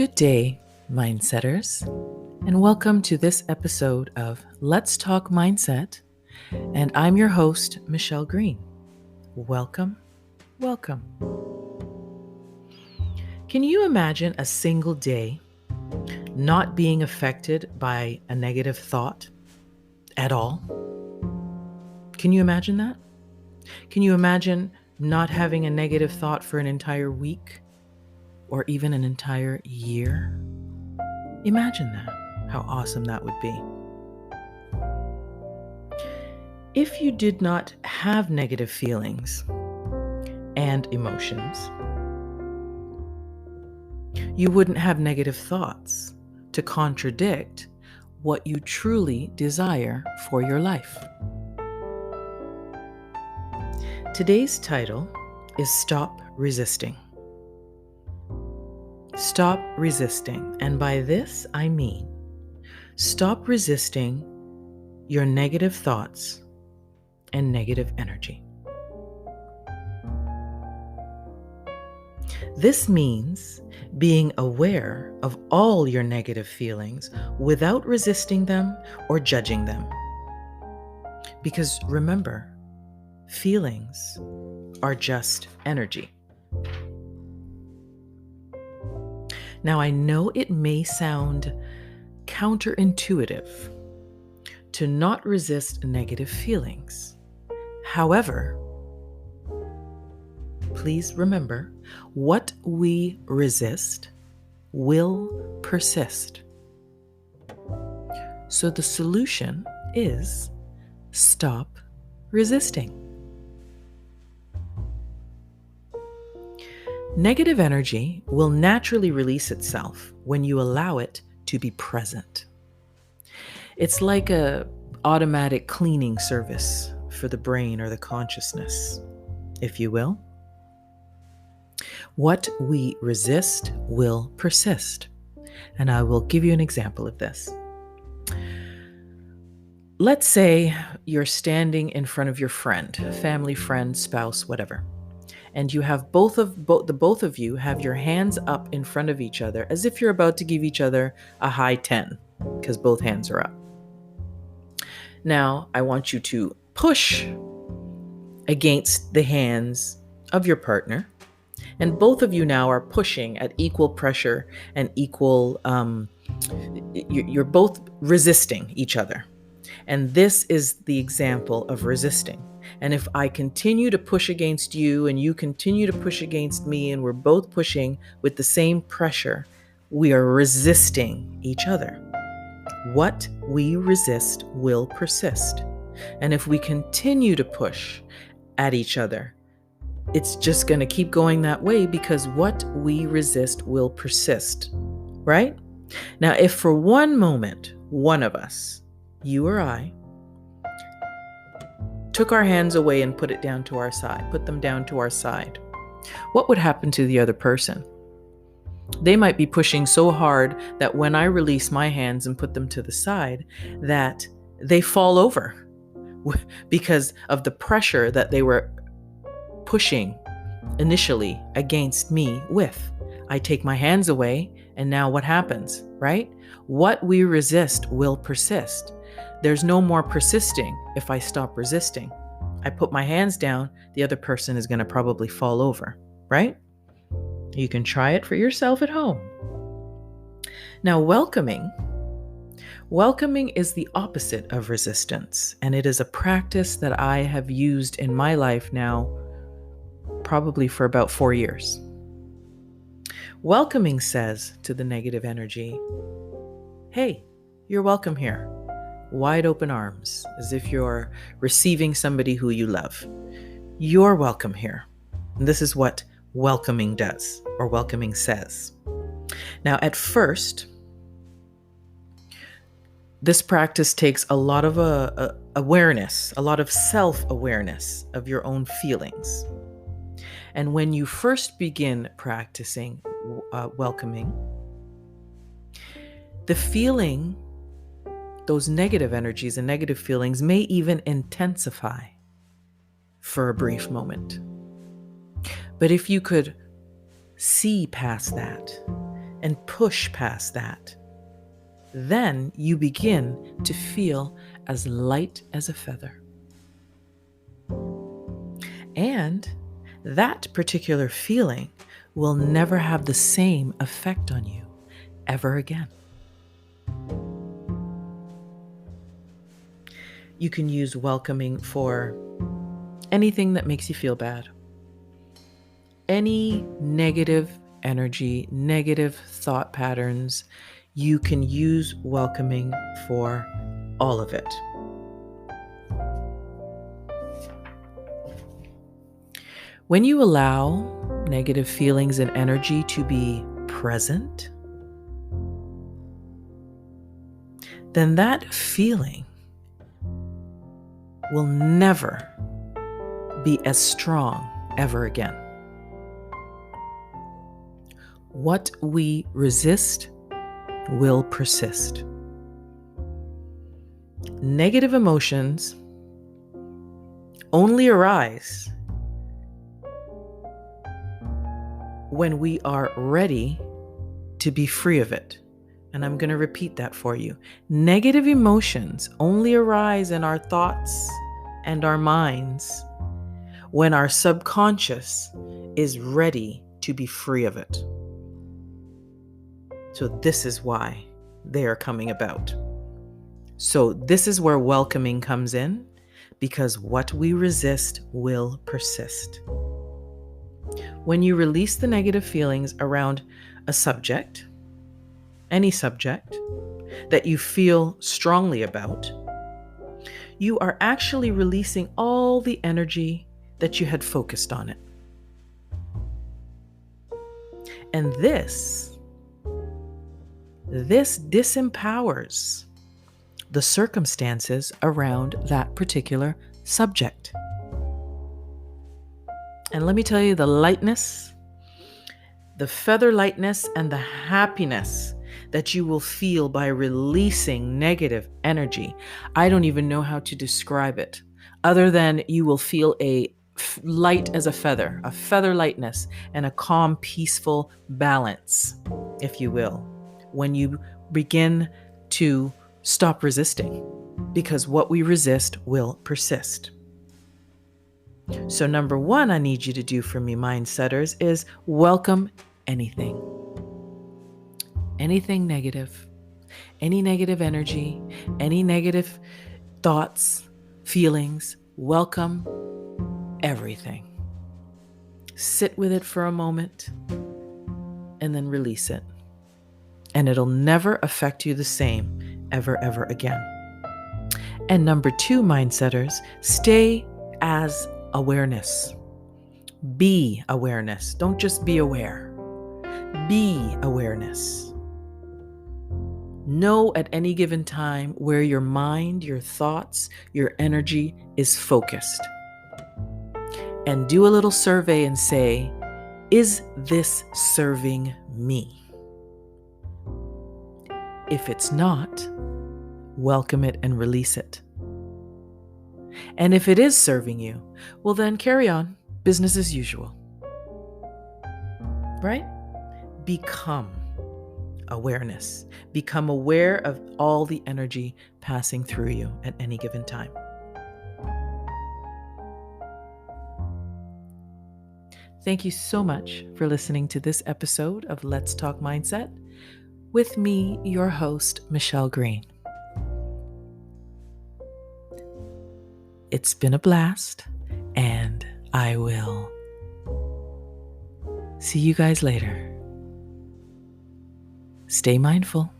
Good day, mindsetters, and welcome to this episode of Let's Talk Mindset. And I'm your host, Michelle Green. Welcome, welcome. Can you imagine a single day not being affected by a negative thought at all? Can you imagine that? Can you imagine not having a negative thought for an entire week or even an entire year? Imagine that, how awesome that would be. If you did not have negative feelings and emotions, you wouldn't have negative thoughts to contradict what you truly desire for your life. Today's title is Stop Resisting. Stop resisting. And by this, I mean, stop resisting your negative thoughts and negative energy. This means being aware of all your negative feelings without resisting them or judging them. Because remember, feelings are just energy. Now, I know it may sound counterintuitive to not resist negative feelings. However, please remember, what we resist will persist. So the solution is stop resisting. Negative energy will naturally release itself when you allow it to be present. It's like an automatic cleaning service for the brain or the consciousness, if you will. What we resist will persist. And I will give you an example of this. Let's say you're standing in front of your friend, family, friend, spouse, whatever. And you have both of you have your hands up in front of each other as if you're about to give each other a high 10 because both hands are up. Now, I want you to push against the hands of your partner, and both of you now are pushing at equal pressure and equal, you're both resisting each other. And this is the example of resisting. And if I continue to push against you and you continue to push against me and we're both pushing with the same pressure, we are resisting each other. What we resist will persist. And if we continue to push at each other, it's just going to keep going that way because what we resist will persist, right? Now, if for one moment, one of us, you or I, took our hands away and put them down to our side, what would happen to the other person? They might be pushing so hard that when I release my hands and put them to the side, that they fall over because of the pressure that they were pushing initially against me with. I take my hands away, and now what happens, right? What we resist will persist. There's no more persisting if I stop resisting. I put my hands down, the other person is going to probably fall over, right? You can try it for yourself at home. Now, welcoming is the opposite of resistance, and it is a practice that I have used in my life now probably for about 4 years. Welcoming says to the negative energy, hey, you're welcome here. Wide open arms, as if you're receiving somebody who you love. You're welcome here. And this is what welcoming does, or welcoming says. Now, at first, this practice takes a lot of awareness, a lot of self-awareness of your own feelings. And when you first begin practicing welcoming, the feeling, those negative energies and negative feelings may even intensify for a brief moment. But if you could see past that and push past that, then you begin to feel as light as a feather. And that particular feeling will never have the same effect on you ever again. You can use welcoming for anything that makes you feel bad. Any negative energy, negative thought patterns, you can use welcoming for all of it. When you allow negative feelings and energy to be present, then that feeling will never be as strong ever again. What we resist will persist. Negative emotions only arise when we are ready to be free of it. And I'm going to repeat that for you. Negative emotions only arise in our thoughts and our minds when our subconscious is ready to be free of it. So this is why they are coming about. So this is where welcoming comes in, because what we resist will persist. When you release the negative feelings around a subject, any subject that you feel strongly about, you are actually releasing all the energy that you had focused on it. And this disempowers the circumstances around that particular subject. And let me tell you, the lightness, the feather lightness, and the happiness that you will feel by releasing negative energy, I don't even know how to describe it, other than you will feel a light as a feather lightness, and a calm, peaceful balance, if you will, when you begin to stop resisting, because what we resist will persist. So number one, I need you to do for me, mind setters, is welcome anything negative, any negative energy, any negative thoughts, feelings. Welcome everything. Sit with it for a moment and then release it. And it'll never affect you the same ever again. And number two, mind setters, stay as awareness. Be awareness. Don't just be aware. Be awareness. Know at any given time where your mind, your thoughts, your energy is focused. And do a little survey and say, is this serving me? If it's not, welcome it and release it. And if it is serving you, well then carry on, business as usual. Right? Become awareness. Become aware of all the energy passing through you at any given time. Thank you so much for listening to this episode of Let's Talk Mindset with me, your host, Michelle Green. It's been a blast, and I will see you guys later. Stay mindful.